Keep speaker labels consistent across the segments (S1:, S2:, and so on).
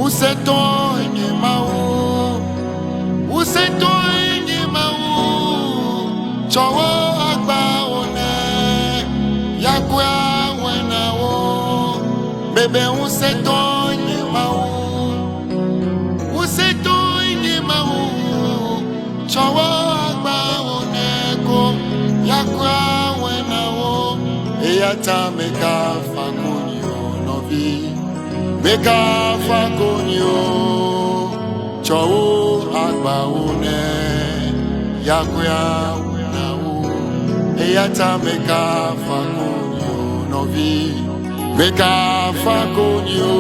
S1: Usetonye mau, usetonye mau, chowo agba one, yakwa wena wo, bebe usetonye mau, chowo agba one ko, yakwa wena wo, eyata meka fakunyo novi. Meka fakonyo chowo agba one yakuya nawo eyata meka fakonyo novi meka fakonyo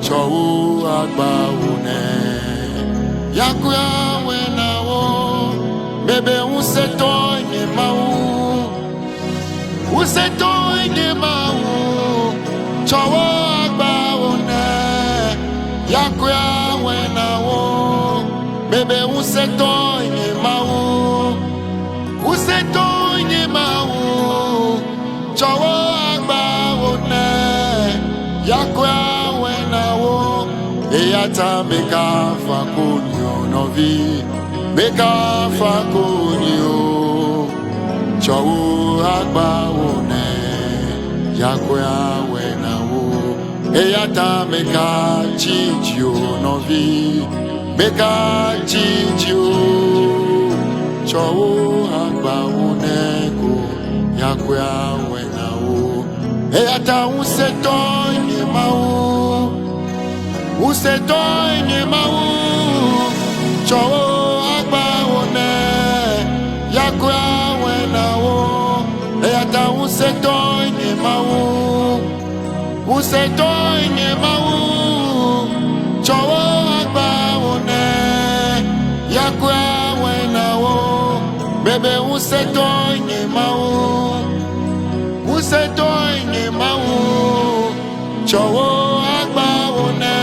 S1: chowo agba one yakuya nawo bebe usetonye mau chowo yakwa wena wo bebe usetonye mau chowo agba wona yakwa wena wo eyata meka fakunyo novi meka fakunyo chowo agba wona yakwa wena wo eyata meka chichio novi meka chichio chowo agba uneko yakwa wena wo eyata usetonye mau chowo agba une yakwa wena wo eyata usetonye mau chowo agba one yakwa wena wo bebe usetonye mau chowo agba one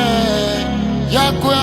S1: yakwa